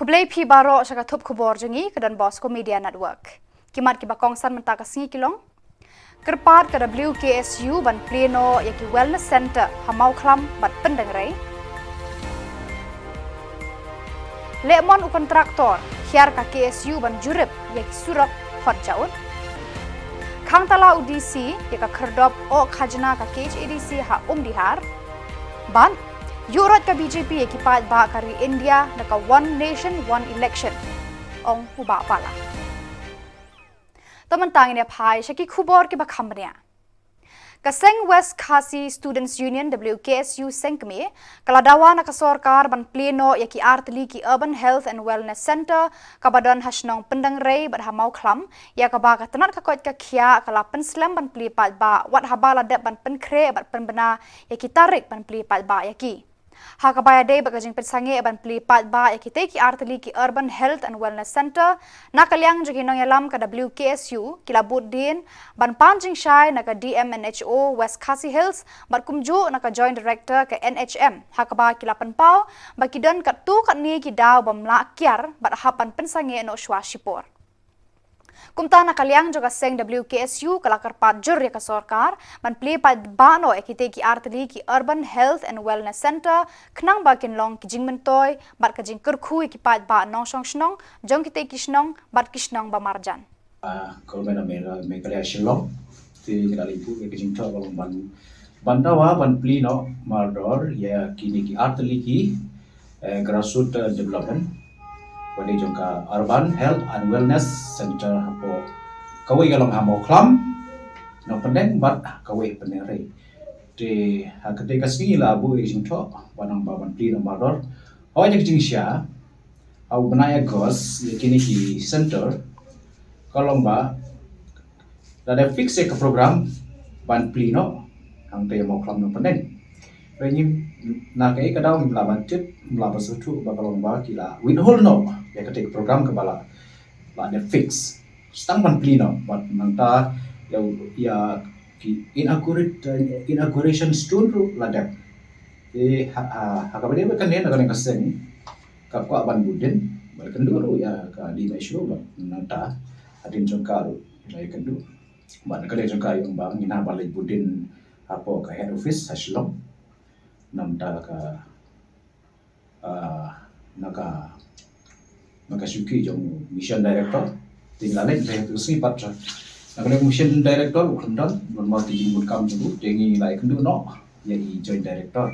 Kablay pi baro sa katup kubor jengi kedan Bosco Media Network. Kimat ki bakongsan mentaka singi kilong. Kerpat ke WKSU ban pleno yaki wellness center hamau klam bat pendengrai. Lemon ukon traktor hiar ka KSU ban jurip yaki surap hot jaut. Kang tala UDC yaka kerdop o khajna ka KHADC ha dihar. Ban Yurat ka BJP ekipat ba kari India naka One Nation One Election ong huba pala. Tamantang ini pai syaki kubor ki bakamnya. Kaseng West Khasi Students Union WKSU sengkme kaladawa naka sorkar ban pleno yaki artli ki Urban Health and Wellness Center kabadan hasnong pendangrai bad hamau klam ya kaba ka tanat ka koit ka khia kala penslam ban plipat ba wat habala dep ban penkre bat penbena yaki tarik ban plipat ba yaki. Hakabaya day bagajing pensange ban plipat ba yakite ki artli ki Urban Health and Wellness Center nakalyang jagi nong yalam ka WKSU kilabut din ban panjing shai naka DMNHO West Khasi Hills bat kumju naka Joint Director ka NHM hakaba kilapan pau bakidan kat tu kat ni ki daw bamla kyar bat hapan pensange no shwa shipor. Kumta nakalyang juga seng WKSU kalakar pajur ya ka sorkar ban plipat bano ekite ki artli ki Urban Health and Wellness Center knang bakin long ki jingmentoy bat ka jing kurkhu ki pat ba nong song snong jong kite ki snong bat ki snong ba marjan. Kalau mana mereka lihat Shillong, di kali itu mereka jingta kalau bantawa ban plino mardor ya kini ki artli ki grassroots development. Wali jongka Urban Health and Wellness Center hapo kawai galong hamo klam no pendeng bat kawai penere de hakate kasngi la bu jingto wanang baban pli no mador o jak jingsha au banaya gos yakini ki center kalong ba ada fix ke program ban pli no ang te mo klam no pendeng Penyim nak kai kadau melawan cip melawan sesuatu bakalong ba kila withhold no ya ketik program kebala la ada fix stang ban plino but nanta ya ki inauguration stone ru la dep hakabade kan ne nagan kaseng kapwa ban budin bal kenduru ya ka di maishu nanta adin jongkaru ya kendu ban kade jongka yung bang ina balai budin apo ka head office haslong namda ka suki jong mission director tinggalin saya tu sini patra nak mission director ukundal non mau tinggi kam tu tengi lai kendu no ya joint director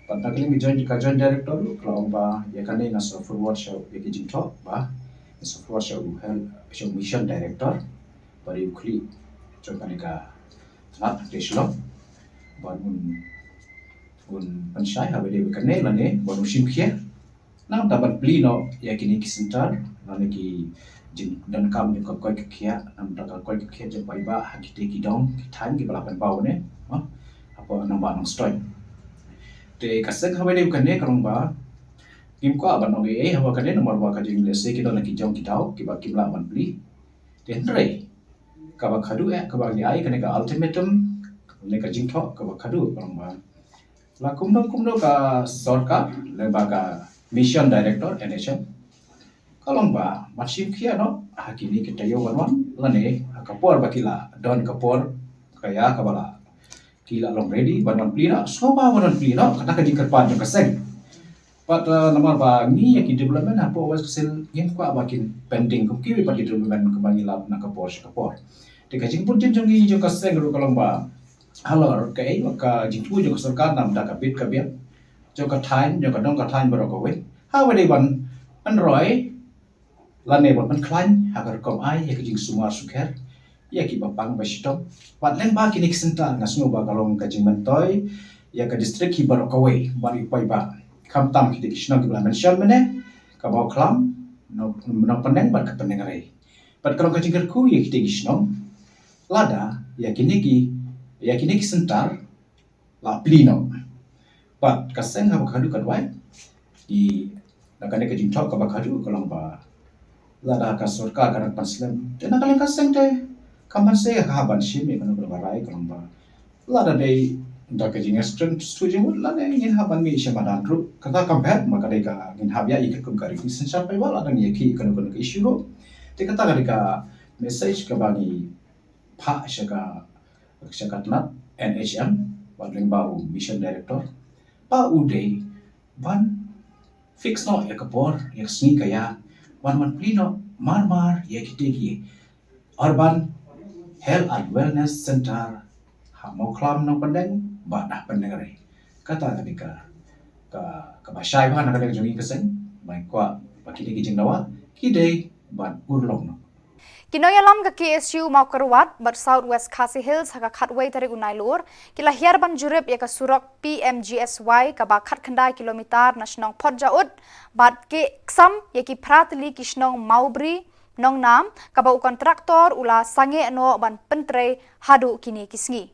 pada kali joint director kalau ba ya kan ni nas forward show packaging talk ba nas forward show show mission director bari ukli coba ka nak deslo bangun pensyai habis dia berkenal lah ni baru simkia nam dapat beli no ya kini kisentar lalu ki dan kam juga kau kekia nam dapat kau kekia je baiba hakite ki dong time ki balapan bau ne apa nama nang stoy te kasek habis dia berkenal kerong ba kim ko aban no hawa kane nomor ba ka jing lese ki don ki jong ki dau ki ba ki balapan beli tenre ka ba khadu ka ba ni ai kane ka ultimatum ne ka jing tho ka ba khadu kerong ba la kumdo ka sorkar lembaga mission director NHM kalomba masim khia no hakini kita yo wanwan lane kapor bakila don kapor kaya kabala kila long ready banwan plina soba banwan plina kata ka jingkar pan ka seng pat nomor ba ni ki development apo was sel ngem kwa bakin pending ko ki pa development ko bangila na kapor te ka jingpun jengi jo ka seng ro kalomba halor kai maka jingtu jo sarkar nam da kapit ka biak jo ka thain jo ka dong ka thain baro ko we ha we ban an roi lane ban klan agar kom ai ya jing sumar sukher ya ki bapang ba shitom pat len ba ki nik senta ngasno ba kalong ka jing mantoy ya ka district ki baro ko we bari pai ba kam tam ki dikishna ki bla mention mene ka ba klam no pendeng ba ka pendeng rai pat kalong ka jing ku ya ki dikishna lada ya kini sentar la plino but kaseng ha bakadu kadwai di nakane ka jingthok ka bakadu kalong ba la da ka sorka ka panslam te nakale kaseng te kaman se ha ban shimi kana barai kalong ba la da dei da ka jinga student setuju la ne ngin haban mi shamadan ru kata compare maka dai ka ngin habya ikut kum kari sensa pe wala dan ye ki kan kan issue ro te kata ka message ka bagi pha shaka nat NHM wadling bau mission director pa uday ban fix no ya kapor ya sni kaya wan plino mar ya kiteki urban health and wellness center mau klam nang pandang badah pandang kata ka basai ba nak ada jongi kesen mai kwa pakide ki jingdawa ki dei ban urlong no Kinoyalam ka KSU mau keruat ber Southwest Khasi Hills haka khatway tarik unai lur kila hiar ban jurip ya ka surok PMGSY ka ba khat khandai kilometer nasional podjaut bat ke ksam ya ki pratli kisnong maubri nong nam ka ba kontraktor ula sange no ban pentre hadu kini kisngi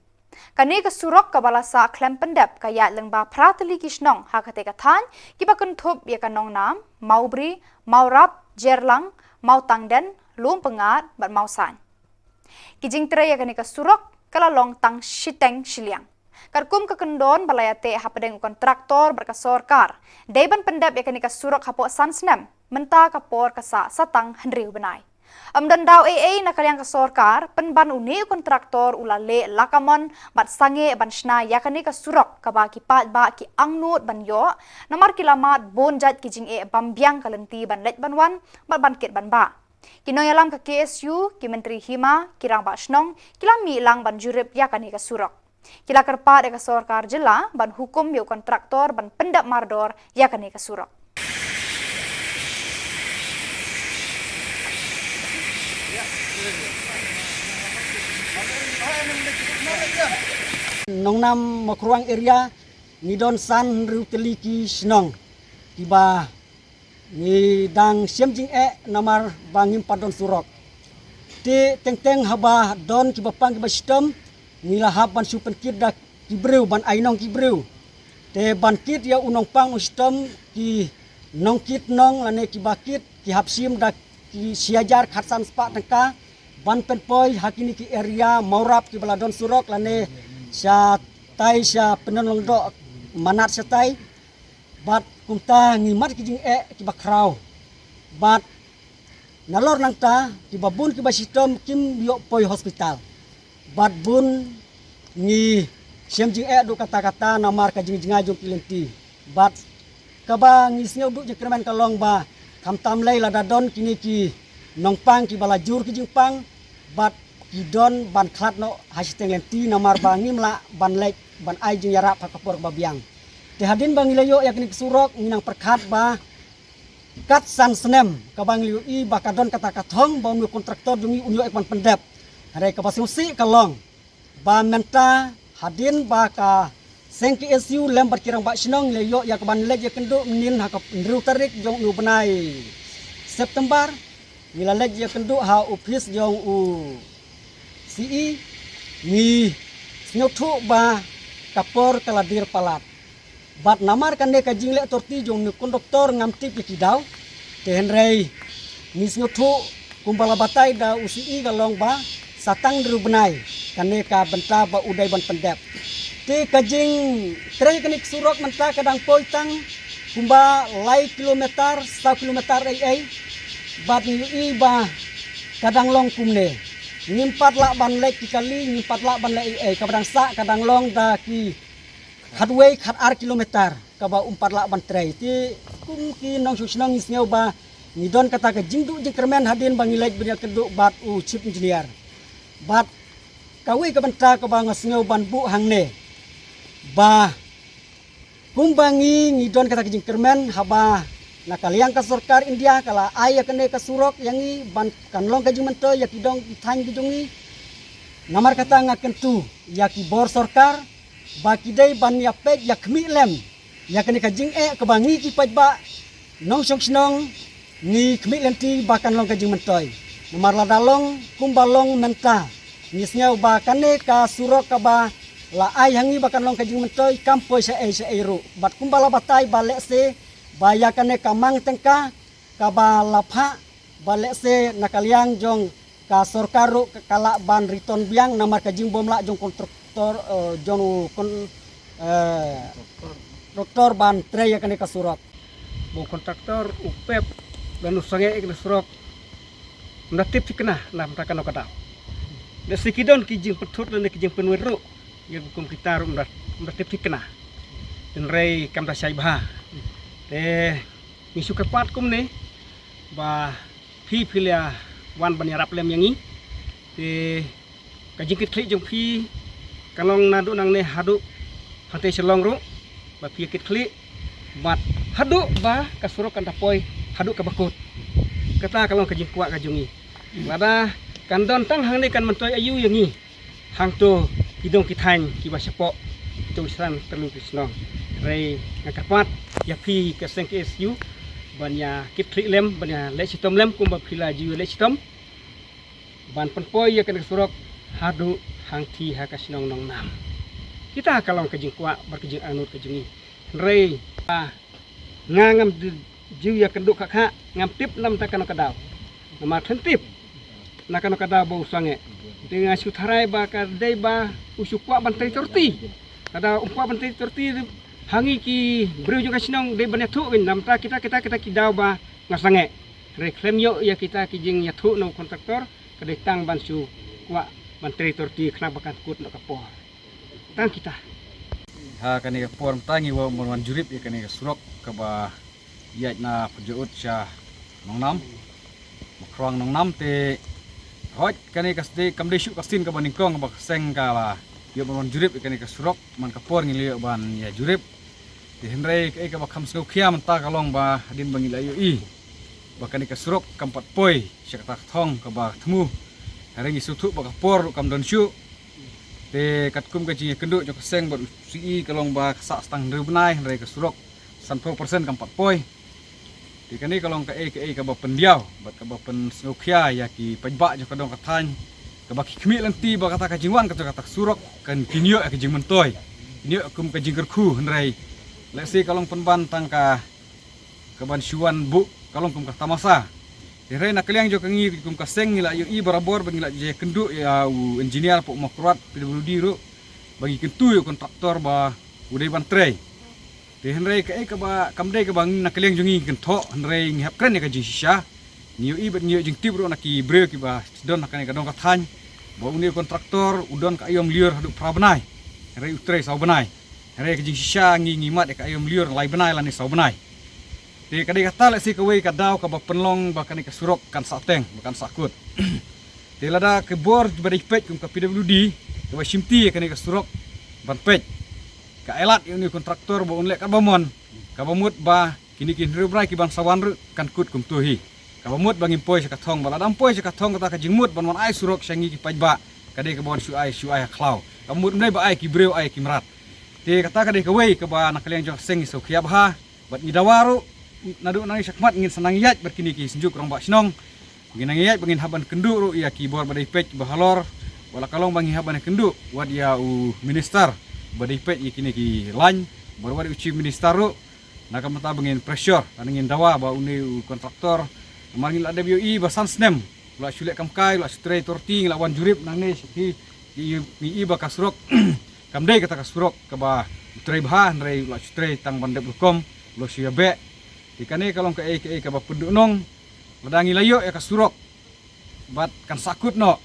kani ka surok ka balasa klem pendep ka ya lengba pratli kisnong hakate ka than ki ba kuntup ya ka nong nam maubri maurap jerlang mau tangden lum pengat bat mau san kijing tre ya kani ka surok kala long tang shiteng shiliang karkum ka kendon balayate hapadeng kontraktor berkasorkar deban pendap ya kani ka surok hapo sansnem menta kapor kasa satang hendriu benai amdandau AA na kalyang kasorkar penban uni kontraktor ulale lakamon bat sange ban shna ya kani ka surok ka ba ki pat ba ki angnut ban yo namar kilamat bonjat kijing e bambiang kalenti ban let banwan bat ban kit ban ba Kinoyalam ka KSU, ki Menteri Hima, kirang basnong, kila mi lang ban jurip ya kani ka surok. Kila kerpa de ka sorkar jela ban hukum yo kontraktor ban pendap mardor ya kani ka surok. Nong nam makruang area ngidon san ruteliki snong tiba ni dang siamjing namar bangim padon surok ti teng haba don ki bapang ki bastem ni lahab ban supen kid da kibreu ban ainong kibreu te ban kit ya unong pang ustem ki nong kit nong lane ki bakit ki hapsim da ki siajar khatsan spa tengka ban penpoi hakini ki area maurap ki baladon surok lane sya tai sya penelong do manat sya tai bat kumta ngimat kijing ki bakrau bat nalor nang ta ki babun ki basitom kim yo poi hospital bat bun ngi siamjing do kata-kata namar ka jing-jinga jong kilenti bat kaba ngi sneu du jekremen kalong ba kamtam lei la dadon kini ki nongpang ki balajur ki jingpang bat ki don ban khat no hasiteng lenti namar ba ngimla ban lek ban ai jing yara pakapor babiang te hadin bang ilayo yakni surok minang perkhat ba kat san snem ka bang liu I bakadon kata kathong ba mu kontraktor dungi unyo ekman pendep hare ka basusi kalong ba menta hadin ba ka sengki SU lembar kirang ba sinong ilayo yak ban lej yakendo nin ha ka ndru tarik jong u benai September nila lej yakendo ha office jong u CE ni snyotu ba kapor kaladir palat bat namar kande ka jingle torti jong ni konduktor ngamti pikidau ten rei nisnyo thu kumbala batai da UCI galong ba satang dru benai kane ka benta ba udai ban pendep ti kajing trei kanik surok menta kadang poitang kumba lai kilometer 1 kilometer ai bat ni ba kadang long kumne ngimpat la ban lek kali ngimpat la ban lek ai kadang sa kadang long da ki hadway khat ar kilometer kaba umpat la ban trei ti kum ki nong susnong isneu ba ni don kata ka jingdu jikremen hadin bangilek beria kedu bat u chief engineer bat kawi ka banta ka bang sneu ban bu hangne ba kum bangi ni don kata ka jingkremen haba nakaliang ka sarkar India kala ai kene ka surok yangi ban kanlong ka jingmento ya kidong thang kijungi namar kata ngakentu ya ki bor sarkar baki day ban ya pek ya kmi lem ya kani ka jing kebangi ki paj ba nong song snong ni kmi lem ti bakan long ka jing mentoy nomar la dalong kumbalong menta nisnya ba kane ka surok ka ba la ai hangi bakan long ka jing mentoy kampoi sa ru bat kumbala batai balek se ba ya kane ka mang tengka ka ba lapha balek se nakaliang jong ka sorkaru kala ban riton biang namar ka jing bomla jong kontrak jong kon Doktor ban tre ya kene kasurok. Bo kontraktor upep dan usange ik surok natip sikna nam takan okada. Da sikidon kijing petut dan kijing penweru yang hukum kita rum natip sikna. Dan rei kam da saibha. Te misu kepat kum ne ba phi philia wan banyarap lem yangi. Te kajing kit klik jong phi kalong nadu nang ne hadu hante selong ru ba phi kit klik mat hadu ba kasurok kan tapoi hadu kabakut kata kalong kajing kuat kajungi lada kandon tang hang ne kan mentoy ayu yangi hang tu kidong kithan kiba sepok tu san terlu kisnong rei ngakapat ya phi ka seng KSU banya kit klik lem banya le sitom lem kum ba phila jiu le sitom ban penpoi ya kan kasurok hadu hang ti ha kasnong nong nam kita kalong kajing kuat berkajing anut kajungi rei ngangam jiu ya kenduk kakak ngam tip nam takan kadaw nama tip nakan kadaw bau sange dengan sutharai ba kadai ba usukwa bantai torti kada umpa bantai torti hangi ki breu juga sinong de banatu win nam ta kita kidaw ba ngasange reklem yo ya kita kijing yatu no kontraktor kadai tang bansu kwa bantai torti kena bakan kut no kapor tang kita ha kani ka form tangi wa mon jurip ya kani ka surok ka ba yat na perjuut sya nong nam makrang nong nam te hot kani ka ste kamde syu kastin ka baning kong ba seng ka la yo mon jurip ya kani ka surok man ka por ngili ban ya jurip te henrei ka ba kham sngau khia man ta ka long ba din bangi la yo i ba kani ka surok kampat poi sya ka thong ka ba thmu harengi suthu ba ka por kam don syu te katkum ka jinge kenduk jok seng bot si kalong ba sak stang deu benai rei ka surok 100% kam patpoi ti kani kalong ka ka ba pendiau bat ka ba pen snokia ya ki pajba jok kadong kathan ka ba khmi lenti ba kata ka jingwan ka surok kan kinyo ka jing mentoy kinyo kum ka jing kerku rei lesi kalong penban tang ka ban syuan bu kalong kum ka tamasa rei nak kaliang jok ngi kum ka seng ngila yu i barabor bangila je kenduk ya engineer pok makruat PWD ru bagi kentu yu kontraktor ba udai ban trei te henrei ka ba kamdei ka bang nak kaliang jongi kentho henrei ngihap kren ya ka jisha niu i bat niu jing tip ru nak ki breu ki ba don nak ka dong ka than ba uni kontraktor udon ka ayom liur hadu prabenai henrei utrei sau benai henrei ka jisha ngi mat ka ayom liur lai benai lan ni sau benai te kadai kata lek si kawei kadaw ka ba penlong ba kani ka surok kan sateng bukan sakut te lada ke bor badai pet kum ka PWD ka ba simti kani ka surok ban pet ka elat ini kontraktor ba unlek ka bamon ka bamut ba kini rebrai ki bang sawan ru kan kut kum tuhi ka bamut bangim poi sa kathong ba ladam poi sa kathong kata ka jingmut ban ai surok sangi ki pajba kadai ka bon su ai khlau ka mut mnai ba ai ki breu ai ki mrat te kata kadai kawei ka ba nak kalian jong sengi so khiab ha bat ngidawaru nadu nang sakmat ngin senang yat berkini ki senjuk rong bak sinong ngin nang yat bangin haban kenduk ru ya ki bor badai pet bahalor wala kalong bangi haban kenduk wad ya minister badai pet kini ki lan bor wad chief minister ru nakam ta bangin pressure ngin dawa ba uni kontraktor mangin la WI ba sansnem la syulek kamkai la stray torti lawan jurip nang ne ki ba kasrok kamdei kata kasrok ka ba stray bahan rei la stray tang bandep lukom lo siabe ikane kalong ka ka ba penduk nong ladangi layo ya ka surok bat kan sakut no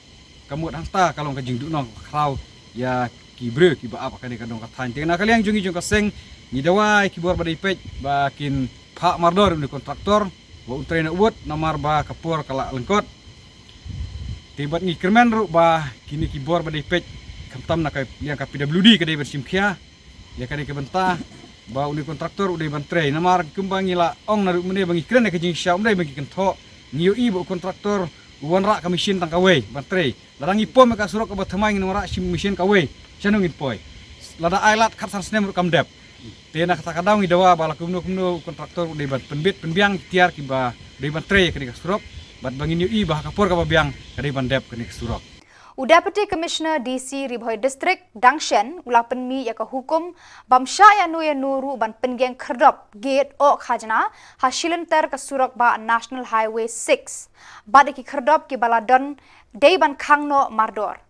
kamut hangta kalong ka jingduk nong krau ya ki bre ki ba apa kane kadong ka than tena kaliang jungi jung ka seng ni dawai ki bor badai pet bakin pak mardor ni kontraktor ba untre na uot namar ba kapor kala lengkot tibat ni kermen ru ba kini ki bor badai pet kamtam na ka liang ka PWD ka dei bersimkhia ya kane ke bentah ba uni kontraktor udai bantrei namar kembang ila ong naru mene bangi kren ka jing sya umdai bangi kentho niu i bo kontraktor uwan ra ka mesin tang kawe bantrei ladangi pom ka surok ka bathamai ngin ra sim mesin kawe chanung in poi lada ailat khatsan snem ru kamdep tena kata kadang idawa bala kumno kontraktor udai ban penbit penbiang tiar ki ba udai bantrei ka surok bat bangi niu i ba kapor ka biang ka dei bandep ka surok Deputy Commissioner DC Ribhoi District Dangshen ulapan mi yaka hukum bamsya ya nuru ban penggeng kerdop gate o khajana hasilan ter ke surok ba National Highway 6 badiki kerdop ki baladon day ban khangno mardor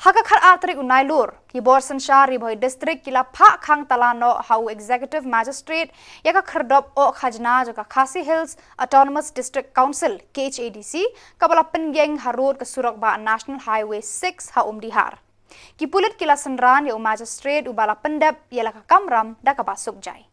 Haka khat atrik unai lur ki bor sanshar ri bhoi district kila pha khang talano hau executive magistrate yaka khardop o khajna joka Khasi Hills Autonomous District Council KHADC kabala penggeng harut ke surak ba National Highway 6 ha umdihar ki pulit kila senran ya magistrate ubala pendap yala ka kamram da ka basuk jai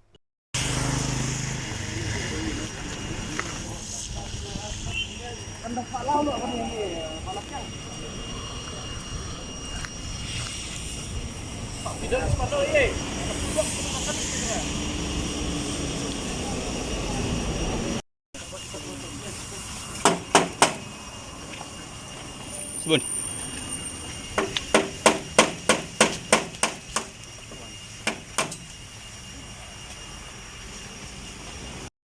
Sebun.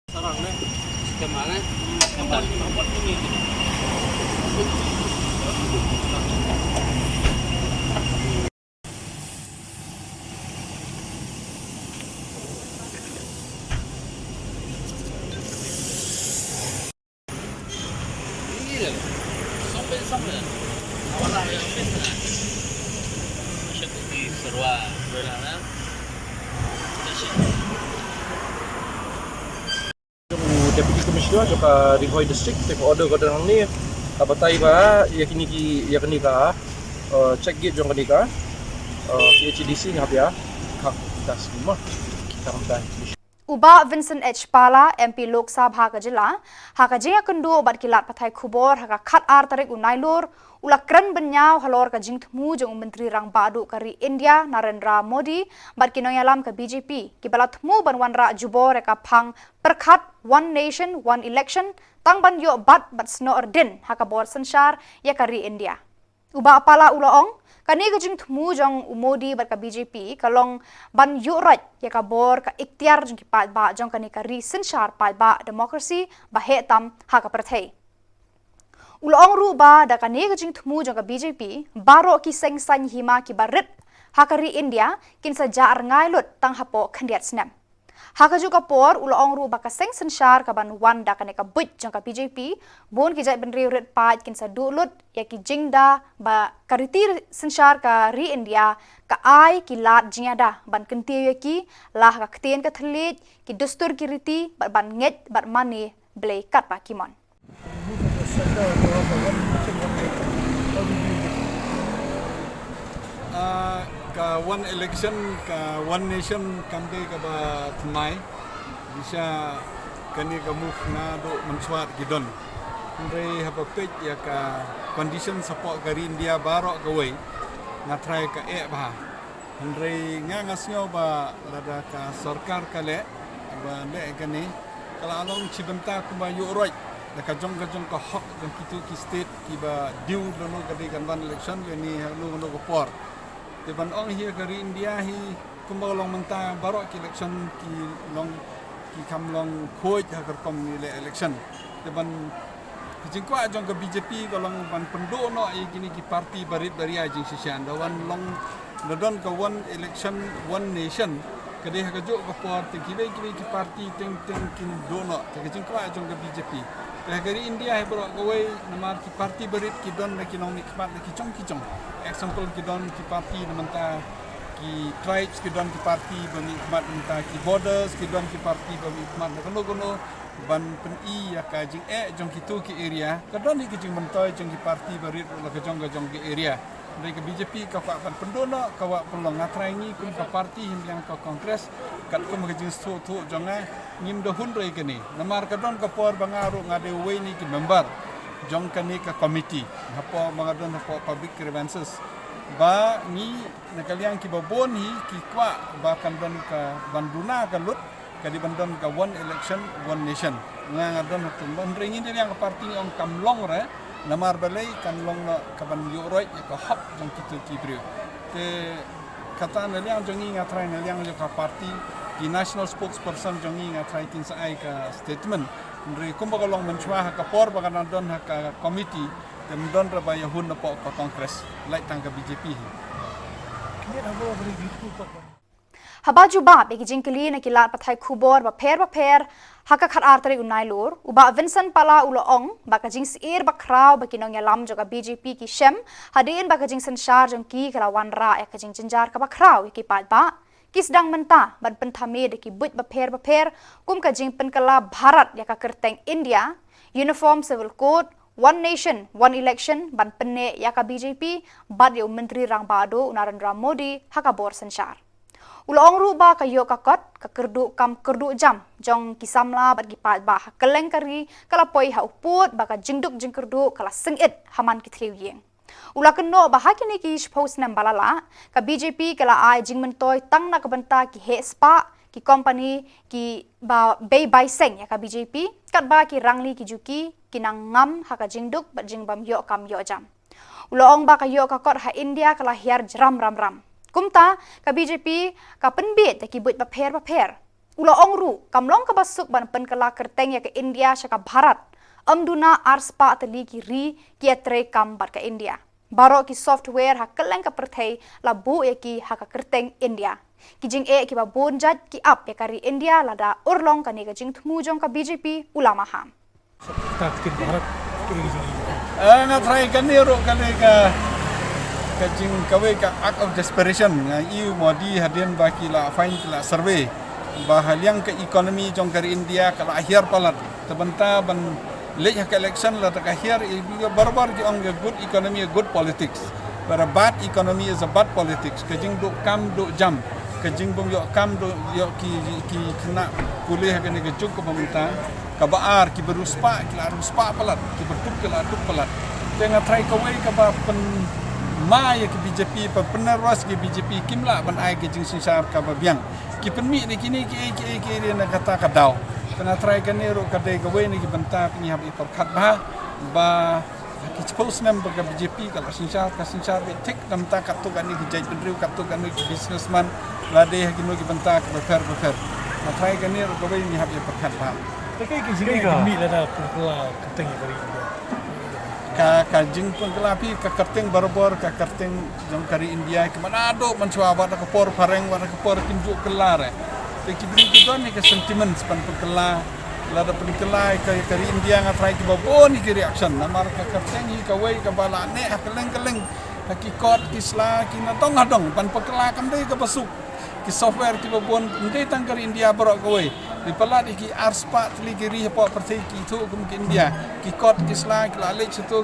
Sarang ni, kemana? Tempat ini. Sampai. Awalnya yang besar. Seperti serwa berlalu. Deputy Commissioner joka Rihoy District take order ko dang ni kabatay ba yakini ki yakini ka check gate jong kanika KHDC ngapya hak das lima kita kamtan Uba Vincent H. Pala, MP Lok Sabha ka jila, haka jinga kundu obat kilat patai kubor, haka khat ar tarik unailur, ula kren benyau halor ka jing temu jong menteri rang badu kari India Narendra Modi, bat kinoyalam ka BJP, kibala temu banwan ra jubor ka pang perkhat One Nation, One Election, tang ban yo bat sno erdin, haka bor sensyar ya kari India. Uba Pala ulaong, kani ka jing temu jong umodi bat ka BJP kalong ban yurat ya ka bor ka ikhtiar jong ki pat ba jong kani ka ri sensyar pat ba demokrasi ba hetam ha ka prathai ulong ru ba da kani ka jing temu jong ka BJP baro ki seng san hima ki barit ha ka ri India kin sa jar ngai lut tang hapo khandiat snam ha ka ju ka por ulong ru ba ka seng sensyar ka ban wan da kani ka but jong ka BJP bon ki jai ben ri rit pat kin sa dulut ya ki jingda ba karitir sensyar ka ri India ka ai ki lat jingada ban kentie ki lah ka ktien ka thlit ki dustur ki riti ban nget ban mani blai kat pa kimon ka one election ka one nation kamde ka ba tmai bisa kani ka move na do mensuat gidon Andre hapapit ya ka condition support kari India baro gawai nga try ka ba Andre nga ngasnyo ba lada ka sarkar kale ba le kani kala along chibenta kuma yuroi da ka jong ka hok jong kitu ki state ki ba diu lono kadi kan ban election ni halu no ko por te ban ong hi kari India hi kuma long menta baro ki election ki long ki kam long khoi ha kar kom ni le election te ban jingkwa jong ka BJP kolong ban pendo no ai gini ki party barit bari ajing sisian da wan long nadon ka one election one nation kade ha ka jo ka por te ki party teng kin do no te jingkwa jong ka BJP te kari India he bro ka wei namar ki party barit ki don na ki nong nikmat na ki chong example ki don ki party na manta ki tribes ki don ki party bami nikmat manta ki borders ki don ki party bami nikmat na kono ban pen I ya ka jing jong kitu ki area ka don ki jing mentoy jong ki party barit la ka jong ki area dari ke BJP ka fa pan pendona ka wa pelong ngatrai ni kun ka party himliang ka kongres kat ko magajing sto tu jonga ngim do hundre kini namar ka don ka por bangaru ngade we ni ki member jong kani ka committee hapo mangadon hapo public grievances ba ni nakaliang ki babon hi ki kwa ba kan don ka banduna ka lut ka di bandon ka one election one nation ngadon hapo ban ringin dia yang party ong kamlong re namar balai kan long na kaban yuroi ka hop jong kitu ki brio te kata na liang jongi ngatrai na liang ka party di national spokesperson jongi ngatrai tin sa ai ka statement ndri kumba long menchwa ka por baganan don ka committee tem don ra ba yahun na po ka congress like tang ka BJP haba juba begi jingkeli na kilat pathai khubor ba pher haka khat artari unai lor uba Vincent pala ulo ong ba ka jing sir ba kraw ba kinong yalam joga BJP ki shem hadin ba ka jing sanshar jong ki kala wan ra ya ka jing jinjar ka ba kraw ki pat ba kisdang menta ban penthame de ki but ba pher kum ka jing penkala Bharat ya ka kerteng India uniform civil code one nation one election ban penne ya ka BJP bad yo menteri rang bado Narendra Modi haka bor sanshar Ulong ruba kayo kakot kakerdu kam kerdu jam jong kisamla bat gipat bah keleng kari kala poi ha uput baka jingduk jingkerdu kala sengit haman kitliu yeng ula keno bahakini ki post nam balala ka BJP kala ai jingmentoy tang na kabanta ki he spa ki company ki ba bay bai seng ya ka BJP kat ba ki rangli ki juki kinang ngam ha ka jingduk bat jingbam yo kam yo jam ulong ba kayo kakot ha India kala hiar ram kumta ka BJP ka penbit ki buat paper ulo ongru kamlong ka basuk ban pen kala kerteng ya ke India sya ka Bharat amduna arspa atli ki ri ki atre kam bar ka India baro ki software ha keleng ka perthei la bu ya ki ha ka kerteng India ki jing ki ba bonjat ki up ya kari India lada urlong ka ni ka jing thmu jong ka BJP ulama ham nga try kan ni ro kan ka kajing kawe ka act of desperation iu modi hadian baki la fine la survey bahaliang ke ekonomi jong kari India kala akhir palat tebenta ban lej ka election la ta akhir barbar ki ong good economy good politics but a bad economy is a bad politics kajing do kam do jam kajing bom yo kam do yo ki kena pulih ka ni juk ko pemerintah ka baar ki beruspa ki la ruspa palat ki bertuk ki la tuk palat tengah try kawe ka ba pen ma ya ke BJP penerus ke BJP kimla ban ai ke jing sisar ka babiang ki penmi ni kini ki na kata kadau kena try kan ni ro kadai gawe ni ki banta ni hab ipar khat ba ki suppose nam ba BJP ka sisar be tik nam ta kat tu kan ni ki jai pendriu kat tu kan ni businessman la de ki no ki banta ka befer na try kan ni ro gawe ni hab ipar khat ba kai ki jing mi la na pula keteng kari ka jing pun kelapi ka kerteng barbor ka kerteng jong kari India ke Manado mencoba wat ka por pareng wat ka por tinjuk kelar te ki bri ki don ni ka sentiment span pekela la da pekela ka kari India ngatrai ki babon ki reaction namar ka kerteng hi ka wei ka bala ne keleng ka ki kot ki sla ki na tong hadong pan pekela kam dei ka basuk ki software ki babon ndei tang kari India borok ka wei di pelat ki arspa tli ki ri po perti ki tu kum ki India ki kot ki sla ki lalik situ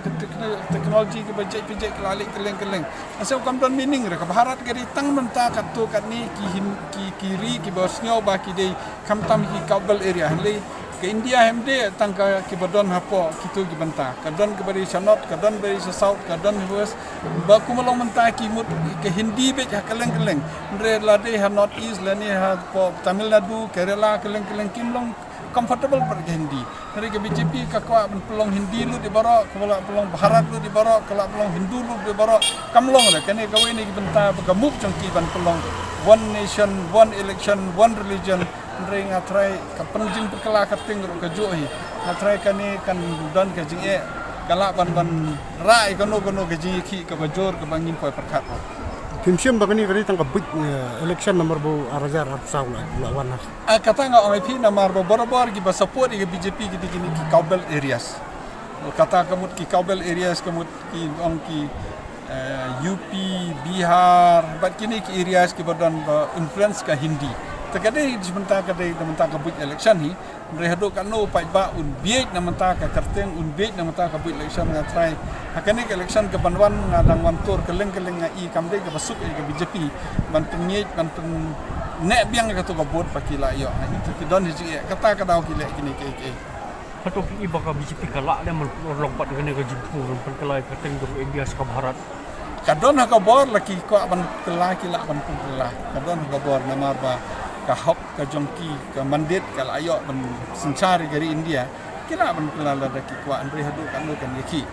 teknologi ki bajek ki lalik keleng asal kam don meaning re ka Bharat ki tang menta ka tu kat ni ki kiri ki bosnyo ba ki dei kam tam ki kabel area le ke India hemde tang ka ki bodon hapo ki tu ki benta ka don ki bari sanot ka don bari south ka don west ba kumalong menta ki mut ke Hindi be ka keleng re la de ha north east la ni ha po Tamil Nadu Kerala keleng kimlong comfortable ber Hindi dari ke BJP ka kwa pelong Hindi lu di baro kala pelong Bharat lu di baro kala pelong Hindu lu di baro kamlong le kene gawe ni benta ka muk jongki ban pelong one nation one election one religion ring atrai ka penjing perkela ka tingro ka johi atrai kani kan don ka jing kala ban rai kono ka jing ki ka bajor ka bangin poi perkat Kimshim bagani kari tang kabut election nomor bu arajar arsaw la wana kata nga OIP namar bor ki ba support ki BJP ki kini ki kaubel areas kata kamut ki kaubel areas kamut ki ong ki UP Bihar bat kini ki areas ki badan influence ka Hindi takade sebentar kadai namenta kabut election hi rehado kanu pai ba un biet namenta ka kerteng un biet namenta kabut election nga try hakane election ke banwan ngadang wantur keleng i kamde ke basuk ke BJP ban pengiet ban pen nek biang ka tu kabut pakila yo itu kidon hi kata kadau kile kini ke Kato ki iba ka BJP kala dia melompat dengan ke jimpu pen kelai kerteng do India ska Bharat kadon ha kabor laki ko ban kelai kila ban pula kadon ha kabor namar ba ka hok ka jongki ka mandit ka layo ban sencari dari India kila ban pelala da ki kwa andre hadu kanu kan yaki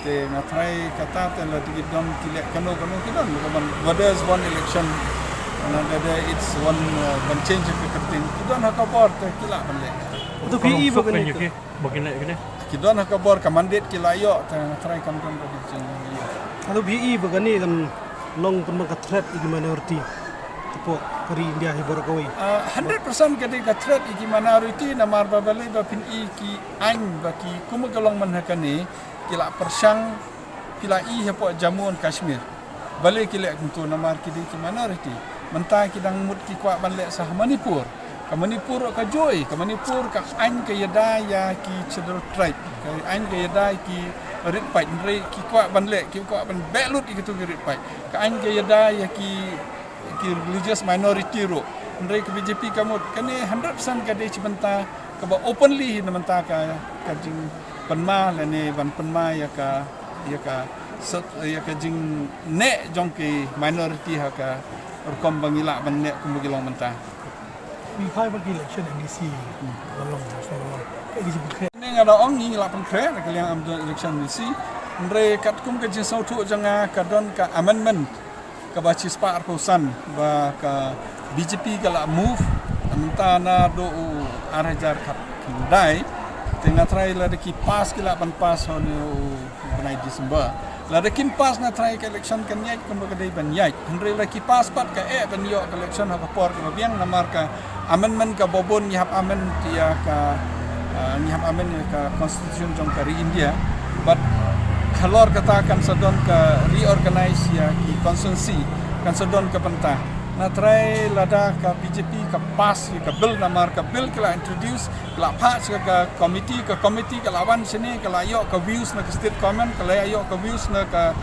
te ngatrai kata te la di don kile kanu kidon ban there's one election and there it's one change of kerting kidon ha kabor te kila ban le tu PE bagani kene kidon ha kabor ka mandit ki layo te ngatrai kan don di jeng Kalau PE bagani kan long pun ka threat di minority tepuk kari India hibor kawai. 100% kadi ka threat iki minority namar babale ba pin iki ang baki kumagalong manhakani kila persang kila i hapo Jammu and Kashmir. Bale kila kuntu namar kidi ki minority. Mentah kidang mut ki kwa banle sah Manipur. Ka Manipur ka joy, ka Manipur ka ang ka yada ya ki Chedral tribe. Ka ang ka yada ki rit pai ndre ki kwa banle ki kwa ban belut ikitu ki rit pai. Ka ang ka yada ya ki religious minority ro. Ndre ke BJP kamut kane 100% ka de cibenta ka ba openly namanta ka jing penma lane ban penma ya ka jing ne jong ke minority ha ka rekom bangila ban ne kumugilong menta. Bihai bagi election NDC balong soalnya kayak gitu. Ni ngada ong ni la pan kre ka liang am election ni si ndre kat kum ka jing sautu janga ka don ka amendment ka ba chispa arposan ba ka BJP ka la move menta na do arajar kat kindai tengah try la de ki pass ki la pan pass on benai Disember la de kin pass na try ka election kan nyai kum ka dei ban nyai ndre la ki pass pat ka ban yo ka election ha ka por ka biang na marka amendment ka bobon nyap amen tia ka nyap amen ka constitution jong kari India but halor katakan sedon ka reorganize ya ki constituency kan sedon ka pentah na try lada ka BJP ka pass ka bill namar ka bill kala introduce kala pass ka committee ka lawan sini kala yo ka views na ka state comment kala yo ka views na ka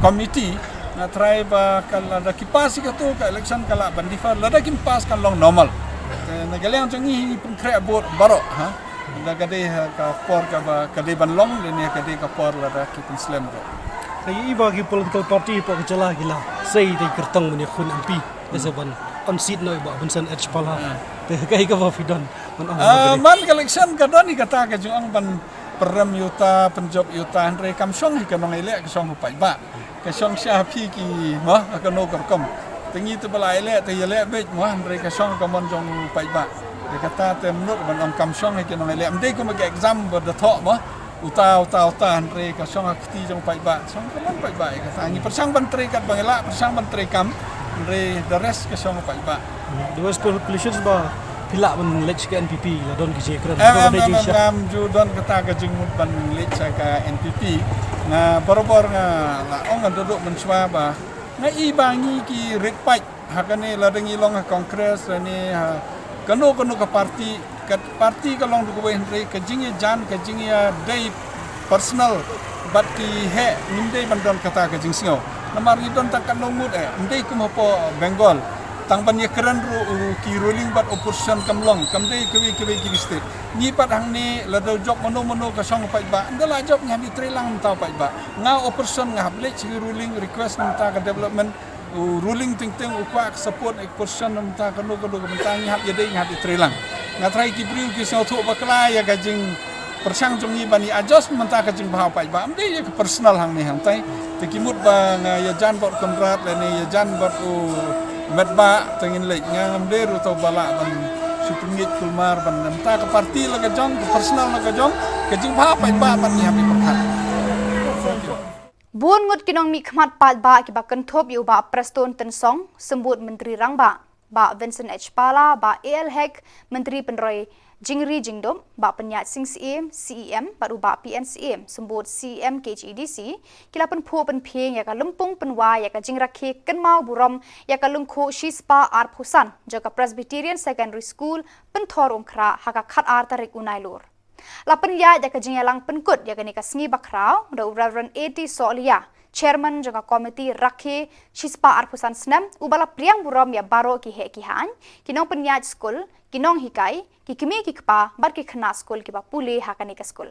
committee na try ba kala da ki pass ka tu ka election kala bandifa lada kin pass kan long normal na galang jangi pun kre bot baro ha da gade ka por ka ba kade ban long ni kade ka por lada ki pun slam ro Saya bagi political party pak kecela gila. Saya di kertang punya khun MP. Desaban on seat noi ba bensan edge pala. Teh kai ka fidon. Man election ka don ni kata ka jung ban peram yuta penjob yuta andre kam song ka nong ele ka song pai ba. Ka song sha pi ki mo ka no ka kom. Tengi tu bala ele te ele be mo andre ka song ka mon jong pai ba. Dia kata te menurut ban om kam song ka nong ele amde ko mag exam ber de tho mo. Uta andre ka song akti jong pai ba. Song ka mon pai ba ka tangi persang ban tre kat bangela persang ban tre kam. Andre the rest ka song pai ba. The West Politicians ba pila ban lech ke NPP la don ki jekran. Am ju don kata ka jing ban lech ka NPP na barobor nga la ong duduk menswa ba na ibangi ki rit pai hakane la dengi long kongres ni kanu ka parti ka long du Henry ka jing jan ka jing day personal but ki he nimde ban don kata ka jing singo namar ni don tak kanong mud ndai kum po Bengal tang ban keren ru ki ruling but opposition kamlong kamde kewi ki state ni pat hang ni la do job mono ka song pai ba ndala job nya mi trelang ta pai ba nga opposition nga hable chi ruling request ta ka development ruling ting ukwa support opposition ta ka no ka mentang hab yede nya di trelang nga trai ki briu ki so tho bakla ya ka jing persang jong ni bani adjustment ta ka jing bhau pai ba amde ya personal hang ni hang tai te ki mut ba nga ya jan bot kontrat le ni ya jan bot medba tengin lek ngam deru to bala ban supingit kulmar ban namta ke parti laga jong ke personal laga jong ke jing ba pai ba ban ni habi perkat Buon ngut kinong mi khmat pat ba ki ba kentop yu ba Preston Tensong sembut Menteri Rangba ba Vincent H Pala ba AL Hek Menteri Penroi Jingri Jingdom ba penyat Sing CEM baru ba PNCM sembut CM KHEDC kila pen pho pen pheng ya ka lumpung penwa ya ka jingrakhe kenmau burom ya ka lungkho shispa arphusan jaga Presbyterian Secondary School penthor umkhra haka khat ar tarik unailur lapen ya ka jingyalang penkut ya ka ni ka sngi bakrau the Reverend A.T. Solia Chairman jaga komiti rakhe shispa arphusan snem ubala priang burom ya baro ki he ki han kinong penyat school kinong hikai ki kimi ki kpa bar ki khna school ki ba pule hakani ka school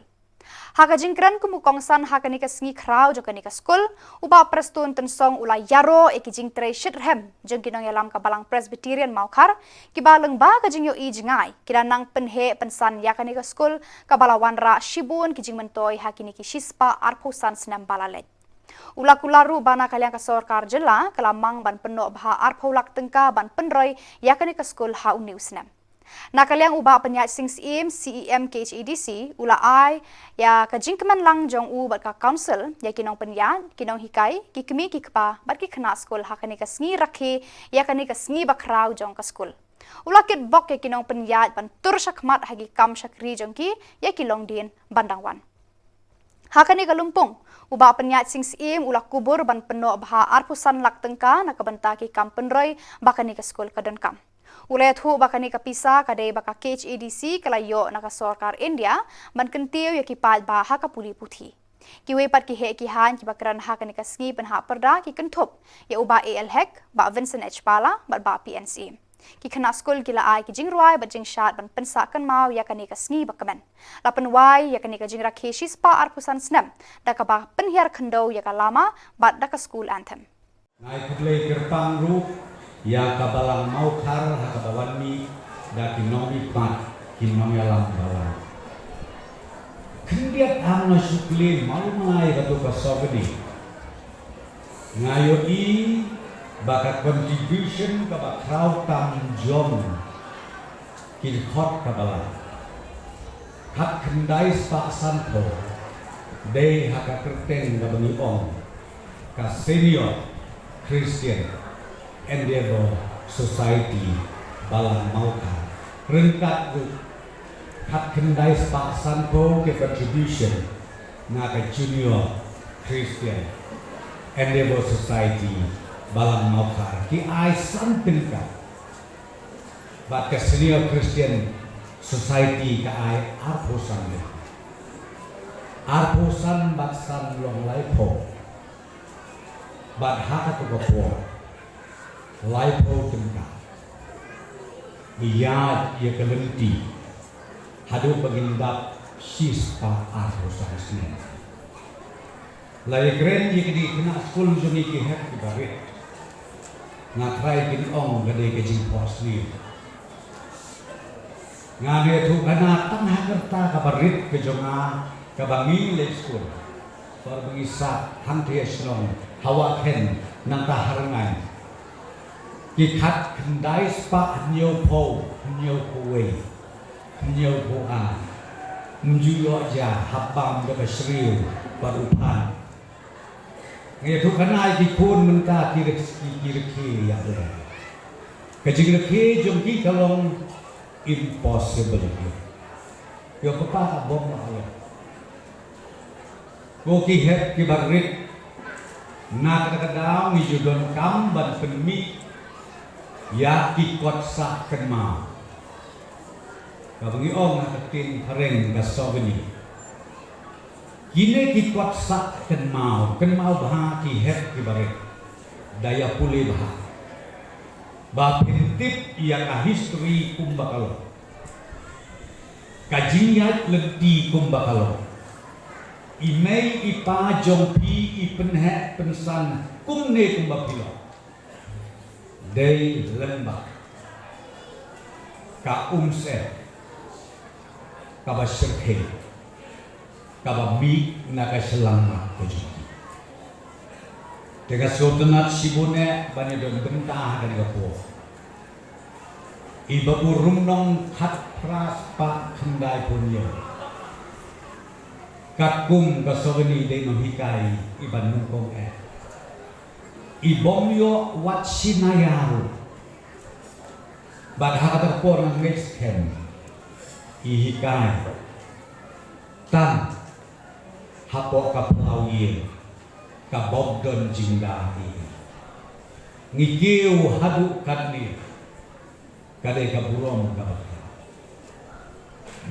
haka jingkran ku mukongsan hakani ka sngi khrau jo kani ka school uba Preston Tensong ula yaro e ki jing tre shithem jeng kinong yalam ka balang Presbyterian maukhar ki balang ba ka jing yo i jingai kira nang penhe pensan yakani ka school ka balawan ra shibun ki jing mentoi hakini ki shispa arphusan snam balalet Ula-kularu bana kalian ka sorkar jela kelamang ban penok bha arpholak tengka ban penroi yakani ka skul ha uniusnem. Nakaliang uba penyat sing CEM KHEDC ula ai ya ka jingkeman lang jong u bat ka council ya kinong penyat kinong hikai ki kemi ki kpa bat ki khana school hakani ka sngi rakhe ya kani ka sngi bakrau jong ka school. Ula kit bok ya kinong penyat ban tur shakmat hagi kam shakri jong ki ya kilong din bandangwan. Hakani ka lumpung uba penyat sing CEM ula kubur ban peno bha arpusan lak tengka nakabanta ki kam penroi bakani ka school kadon kam. Ulayat hu bakani kapisa kadai baka KHEDC kalayo naka sorkar India ban kentiu ya kipat ba haka puli puthi. Kiwe pat ki he ki han ki bakran hakani ka sngi pen ha perda ki kentup ya uba AL Hek ba Vincent H Pala ba PNC. Ki khana school gila ai ki jingruai ba jing shat ban pensa kan mau ya kani ka sngi bakamen. Lapan wai ya kani ka jingra keshi spa arpusan snam da ka ba penhiar khando ya ka lama ba da ka school anthem. Ngai kudlei kertang ru ya kabalang mau kar hakabawan mi da kinomi pat kinomi alam balang kendiat ang sukli malu ngai batu kasogni ngayo I baka contribution ka bakraw tam jom kin khot kabalang hat kendai spa santo de hakakerteng gabani ong ka senior Christian Endeavor Society Balang Mauka Rengkat Group Hat Kendai Spak Sanpo ke contribution Naka Junior Christian Endeavor Society Balang Mauka Ki ai santin ka Bat ke Senior Christian Society ka ai Arposan Arposan bat san long laipo Bat haka tu kapuan Laipo tengka Iyad ia kelenti Hadu pagindap Sispa arhosan senen Lai keren ia kedi kena skul joni ki hek ki barit Ngakrai kin ong gade ke jingpos ni Ngane tu kana tanah kerta kabarit ke jonga kabangi le skul Perbengisat hangti esnong hawa ken nang taharangan Kikat kendai spa nyo po we nyo po a menjulo ja habam de besriu barupan ngetu kanai ki pun menta kiri ya ber kejing ke jom ki kalong impossible yo papa ka bom la go ki het ki barit na kadang ni judon kam ban penmi ya kikot sa kenma kabangi ong nakatin hareng gasogni kine kikot sa kenma baha ki het ki bare daya puli baha ba pintip ya ka history kumbakalo kajingat lenti kumbakalo imei ipa jompi ipenhe pensan kumne kumbakilo Day lembak ka umset ka basyerhe ka bami na ka selamat ko tega sotenat sibune bani don bentah kan gapo iba urum nong khat pras pa kendai punyo kakum ka sogni de no hikai iban nungkong Ibomyo wat sinayaru Badhaka por ng Mexican Ihikai Tan Hapo kaplawir Kabogdon jingdahi Ngikiw hadu kadni Kadai kaburom kabaka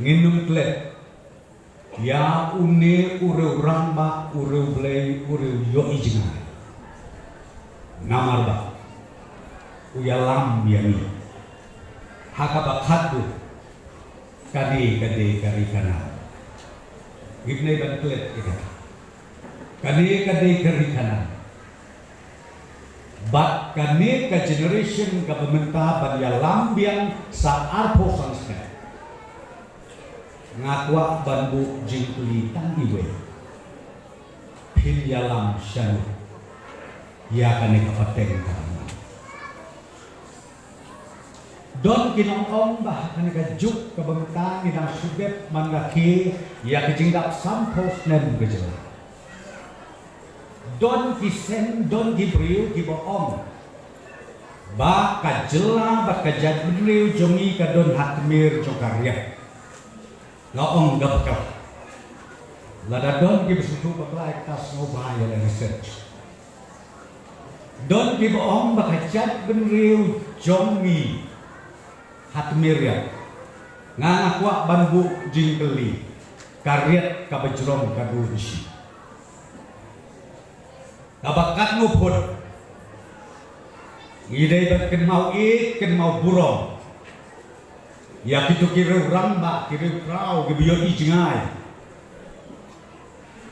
Nginum klet Ya une ureu ramba ureu blei ureu yo ijingai Namar ba uyalam yami hakabakadu kadi karikana ibne bantlet kita kadi karikana bat kani ka generation ka pemerintah ban yalam biang sa arpo sanskrit ngakwa banbu jingkuli tangiwe pin yalam syanu ya kani kapateng karana Don kinong ong bah kanika juk kabangta ni nang subet mangaki ya kejingdak sampos nem gejo. Don kisen don gibriu giboong. Ba kajela ba kajat briu jongi ka don hatmir jokarya. Ngaong gabakal. Lada don gibesutu baklai tas ngobaya le research. Don giboong ba kajat briu jongi hatmirya ngangakwa banbu jingkeli karyat kabejrong kadunsi nabakat ngupun ngidai bat ken mau burong ya kitu kira ramba kira prau gebiyo ijngai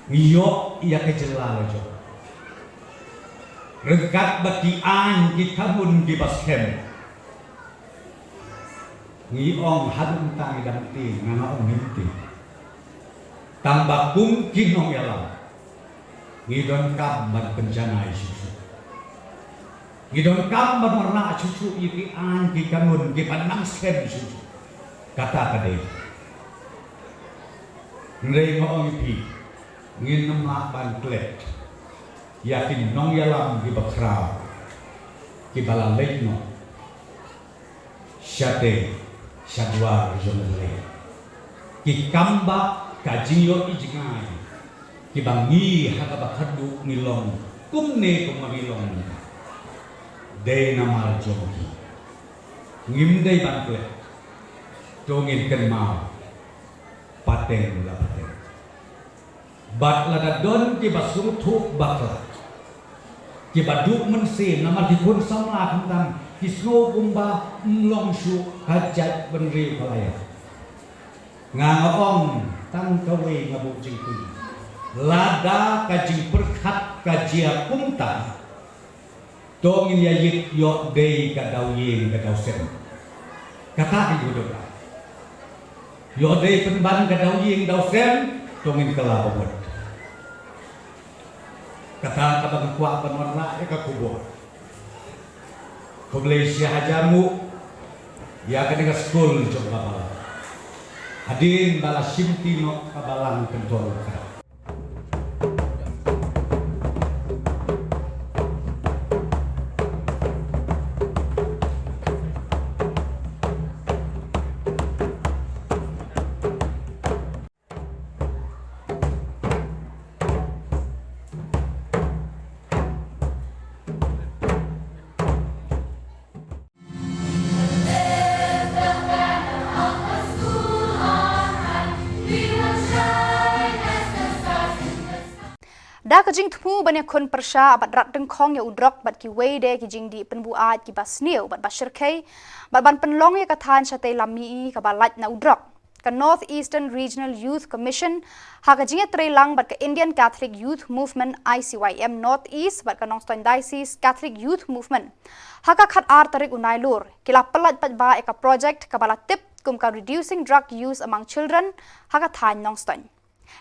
ngiyo iya kejelala jo regat bati an kitamun di baskem ngi ong hadung tangi damti ngana ong mimpi tambah kungkin ong yalam ngi don kam ban bencana susu ngi don kam ban warna susu iki an ki kanun ki panang sen susu kata kade ngrei ong pi ngi nama ban klet yakin nong yalam ki bakrau ki balalek no syate Shadwar jongle ki kamba kajinyo ijngai ki bangi haga bakhadu ngilong kumne kumagilong de namal jongi ngimdei bantle tongin kenmau paten la paten bat lada don ki basuru thuk bakla ki baduk mense namal dikun samla hentam kisno kumba mlong shu hajat benri palaya ngangong tang kawe ngabuk jingkui lada kajing perkhat kajia kumta tongin yayit yok dei kadau yin kadau sen kata ibu doa yok dei penban kadau yin kadau sen tongin kelabot kata kabang kuat penwarna ekakubur Malaysia hajamu ya ketika school coba bala hadin bala simti no kabalang kentol ka Da kajing tmu banyak kon persha bat rat dengkong ya udrok bat ki wede ki jing di penbuat ki basneu bat basirkai bat ban penlong ya kathan chate lami ka balat na udrok ka North Eastern Regional Youth Commission ha ka jinge trelang bat ka Indian Catholic Youth Movement ICYM North East bat ka Nongstoin Diocese Catholic Youth Movement ha ka khat ar tarik unai lur kila pelat bat ba ka project ka balat tip kum ka reducing drug use among children ha ka than Nongstoin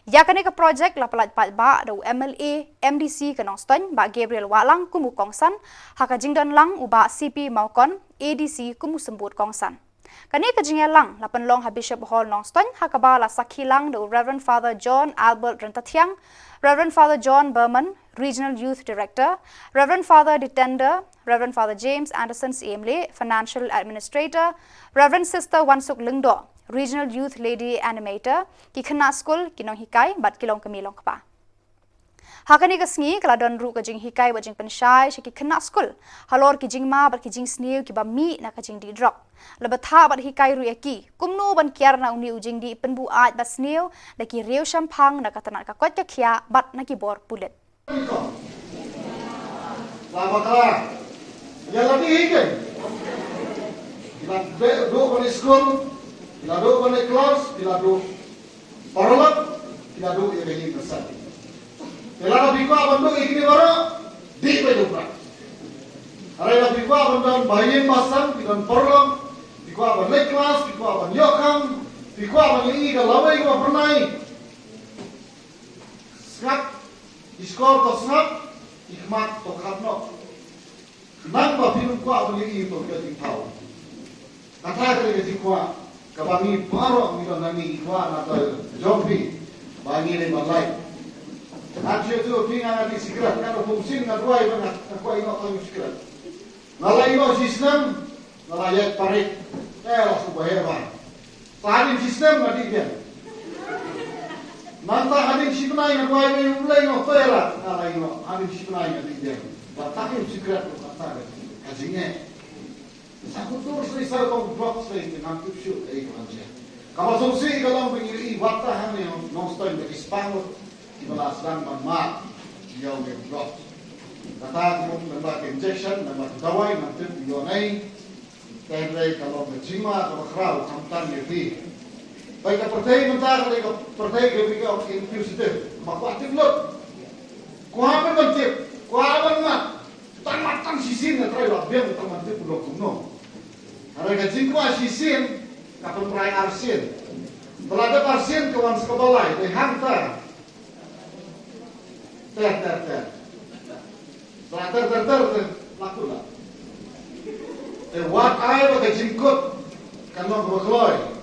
ya kani ka project la palat pat ba do MLA MDC ka Nongstoin ba Gabriel Walang kumu kongsan haka jingdan lang uba CP Maukon ADC kumu sembut kongsan kani ka jingel lang la penlong ha Bishop Hall Nongstoin haka ba la sakilang do Reverend Father John Albert Rentathiang Reverend Father John Berman Regional Youth Director Reverend Father Ditender Reverend Father James Anderson CMLA Financial Administrator Reverend Sister Wansuk Lingdo Regional Youth Lady Animator ki khana school kinong hikai bat kilong kamilong kapa hakani ka sngi kala don ru ka jing hikai ba jing penshai shi ki khana school halor ki jing ma bat ki jing sneu ki ba mi na ka jing di drop labatha bat hikai ru eki kumno ban kiar na uni ujing di penbu aj ba sneu da ki reu shampang na ka tanat ka kwat ka khia bat na ki bor pulet Selamat datang. Yang lagi hikai. Kita duduk di school. Kita duduk di kelas, kita duduk paralel, kita duduk yang ini bersama. Kalau nak bikwa bantu ikni baru, di pedupra. Kalau nak bikwa bantu bayin pasang, kita paralel, bikwa bantu kelas, bikwa bantu yokam, bikwa bantu ini kalau bikwa pernah. Sekat, skor to sekat, hikmat to khatno. Nang bapin bikwa bantu ini to kita tahu. kata kali jikwa kabangi paro mi don nami ikwa na to jompi bangi le balai Nanti tu pingan di sikrat kan fungsi na kuai bang kuai no to sikrat nalai no sistem nalai parit langsung bahaya Hadin sistem na di dia Manta hadin siknai na kuai me ulai no toela nalai no hadin siknai na di dia batakin sikrat ko kata kajingnya Satu terus ni saya kau drop saya ni nak shoot ini macam. Kalau solusi kalau begini waktu kami non-stop bagi spangor di balas dan mat jauh ni drop. Kata aku nampak injection, nampak dawai, nampak dionai. Tapi kalau berjima atau kerau, kamtan lebih. Baik pertai mentah kalau pertai lebih kau infusif, makwa aktif lot. Kuah berbentuk, kuah bermat. Tan sisin na try biang teman tu pulau kuno. Harga jingkwa sisin kapal perai arsin. Telah ada arsin kawan sekebalai di hantar. Ter. Telah ter laku lah. Wat air pakai jingkut kan lo berkeloi.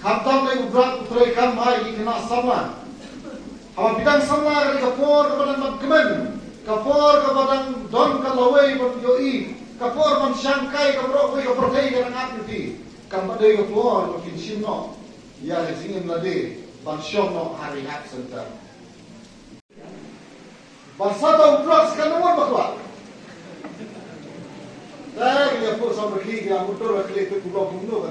Kaptam lagi berat putrai kan mai kena sama. Hawa bidang sama dari kapor kepada kemen. Kapor kepada don kalawai berjoi. Kapor man Shanghai kapor we kapor kai kan api kamade kapor makin sinno ya singin lade ban shonno hari hak center basata uplaks kan nomor bakwa dah ya pun sama kiki motor rakle tu pulau kuno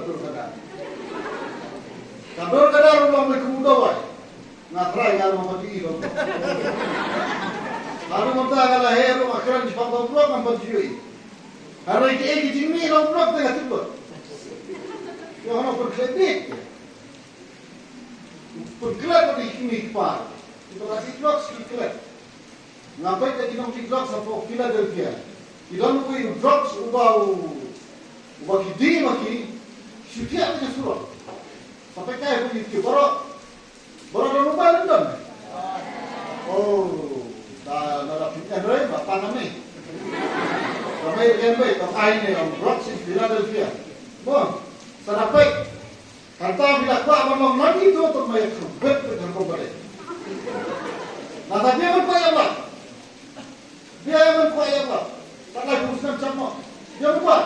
kador kada rumah me kuno wai ngatrai ya rumah mati lo lalu monta kala hero akran di pangkau blok nampak jui Hari ini jimi lo blok tengah tibur. Yang orang berkredit. Berkelab di kimi par. Itu masih blok sekitar. Ngapai kita nong di blok sampai Philadelphia. Kita nong kui blok ubah kidi maki. Syutia punya surat. Sampai kaya kui itu baru dah lupa London. Oh, dah pindah deh, bapak namanya. Ramai ramai tak air ni orang blok di Philadelphia. Bon, sarapai. Kata bila kuat abang lagi tu tu mai kubet dengan kau balik. Nah tapi apa yang buat? Dia yang buat apa? Tak lagi urusan sama. Dia buat.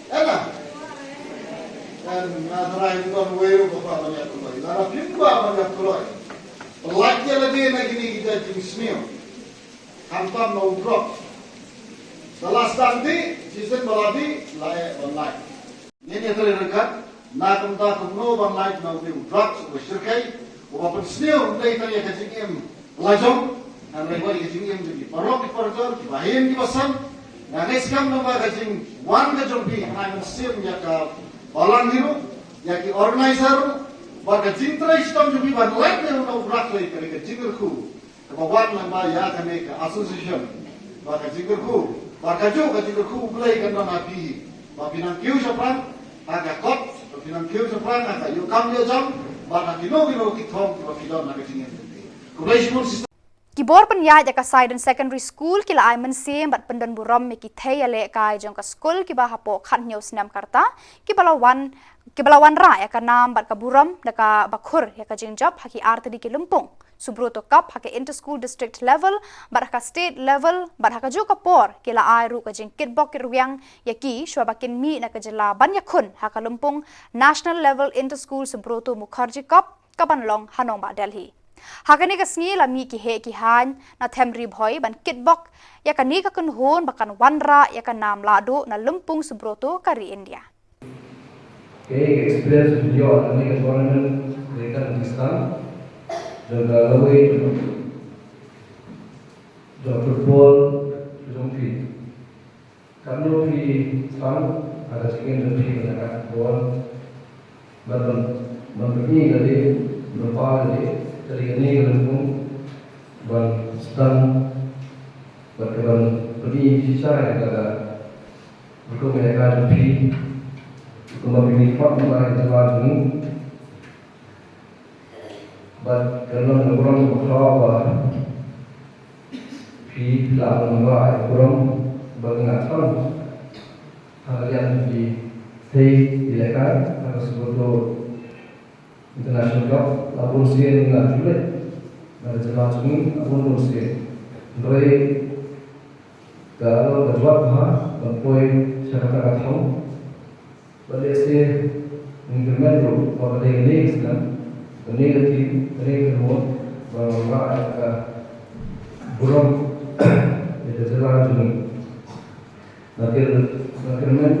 Enak. Dan narai bukan weu bapa banyak kembali. Nara pimba banyak keluar. Pelajar lagi lagi ni kita jenisnya. Hantam no drop. Setelah standi, season baladi, layak online. Ini terlihat, nak entah kumno online nak beli drugs, bersyirkai, walaupun senior dari tanya kecingim lajong, dan mereka kecingim jadi parok di parjor, di bahin di basan, nah guys kam nama kecing wan kecing bi, hanya mesin ya ke balang hiru, ya ke organizer, baga cintra istam jadi ban like yang nak berak lagi kerja kecingku, kebawan nama ya kene ke association, baga kecingku. Bakaju kajik ku play kan nabi. Bapinang kiu sapran aga kot, bapinang kiu sapran aga yu kam yo jam, bana kino kitong ki bapidon na kecingin. Kulai simon sistem Kibor penyai jaka Sidon Secondary School kila ai mensim bat pendan buram meki thei ale kai jong ka school kiba hapo khan nyau snam karta kibalawan ra ya ka nam bat ka buram daka bakhur ya ka jingjap haki artedi ki lumpung Subroto Cup hake inter school district level bat haka state level bat haka jo ka por kila ai ru ka jing kitbok ruang yaki shwabakin mi na ka jela banyakhun haka lumpung national level inter school Subroto Mukherjee Cup kabanlong Hanong ba Delhi Hakani ka sngi la mi ki he ki han na themri bhoi ban kitbok ya kani ka kun hon bakan wanra ya ka nam lado na lumpung Subroto kari India experience video ani ka tournament rekan Pakistan jaga lawai jaga football jongki kanu fi sam ada chicken jongki ada ball badan memberi dari berapa dari ini lumpung ban sedang berkeban pergi sisa yang ada untuk mereka jongki kembali fak mulai jalan ini but kalau orang berkata di dalam orang berangatan hal yang di Thầy dilakukan atas sebuah international cup labur sien nggak sulit ada jelas ini labur sien dari kalau berjuang ha berpoin syarikat tahu pada sih increment itu pada ini sedang negatif kedua bahwa ada burung itu jelas ini increment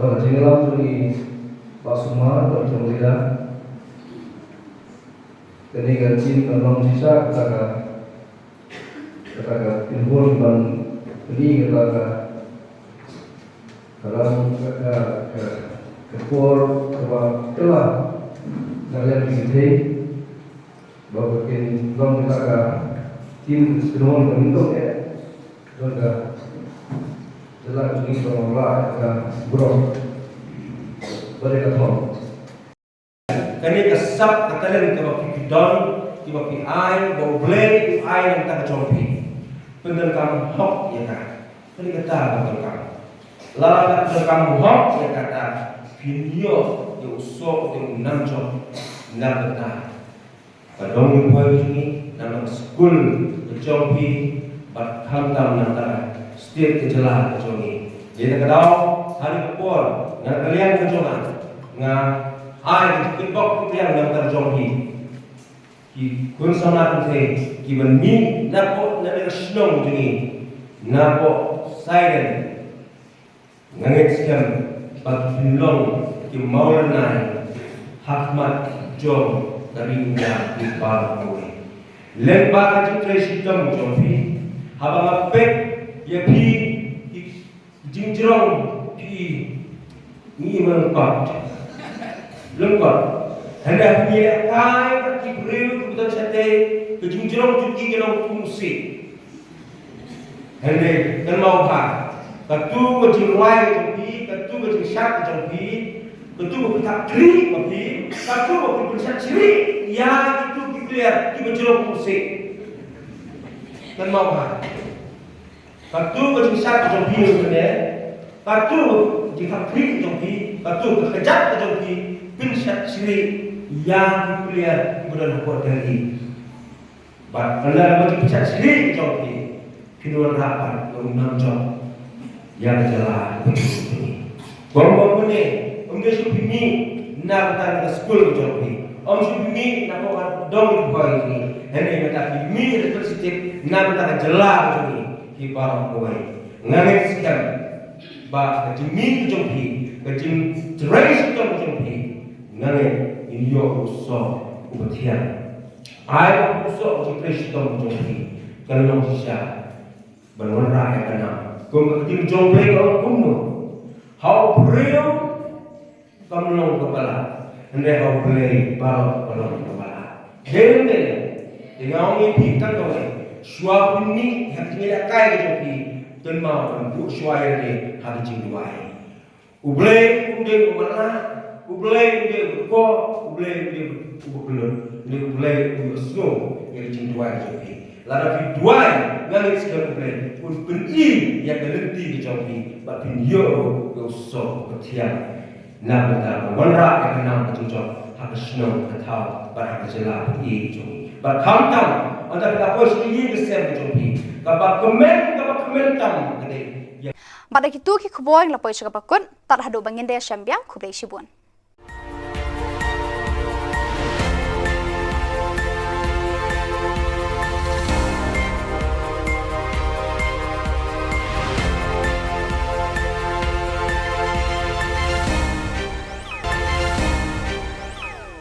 pada tinggal di Pasumar atau Jomlida ketika Jin menolong sisa kata timbul dan ini kata dalam kepor telah kalian begitu bahwa kin long kata tim sedang bentuk juga jelas ini mengolah burung berikut kani kasap katalan ke baki kidon ke baki ai bau blade ai yang tak jompi pengen kamu hok ya kan kani kata betul kamu lalu pengen kamu hok ya kata video ya usok yang enam jom enam betul kadang yang boleh ini nama school jompi bat hantam nantara setiap kejelah kejongi jadi kadang hari kepol yang kalian kejongan ngah ai kebok yang terjonghi ki kun sana tu ki ban mi na ko na snong tu ni na ko silent ngangit skam pat pinlong ki maulana Ahmad Jom dari India di Bangkok lemba ka tresi tam jompi habang apek ya pi jingjrong pi ni mengkat lengkap hendak punya kai pergi beriu kebetulan sate kejungjurong cuci kelong fungsi hendak dan mau ha katu berjingwai jompi katu berjingsyak jompi katu berpetak kri jompi katu berpetak ciri ya itu dikliar di berjurong fungsi dan mau ha katu berjingsyak jompi sebenarnya katu berjingsyak kri jompi katu berkejap jompi pinsat siri yang dipilih kemudian buat dari bat anda bagi pinsat siri jompi kinuan rapat enam jom yang jelas begini bom ini dia supini nak datang ke sekolah jompi supini nak buat dong buat ini hendak tapi mi responsitif nak datang jelas begini kibarang buat nganek sekian bah kejimi jompi kejim cerai jompi ngane inyo uso ubatian ai uso uji Kristo jompi kalau sisa berwarna yang kena kau ketim jompi kau kuno how brio kamu kepala hendak kau beli balok kepala dende dengan ini kan kau suap ini haknya kai jompi dan mau untuk suaya ni hari jingwai ublei kemana ublei dia ko ublei dia ubelun dia ublei snow yang cintuai jopi lada viduai ngalit sekali ublei pun beni yang kelenti di jopi but pin yo go so ketiak na bentar wanra yang kenal kecujok hak snow ketau bar hak jelah i jopi bar kamtam anda kita pos ini besar jopi kabak kemen tam gede Pada kitu ki kuboing lapoi chaka pakun tar hadu bangin de syambiang kublei shibun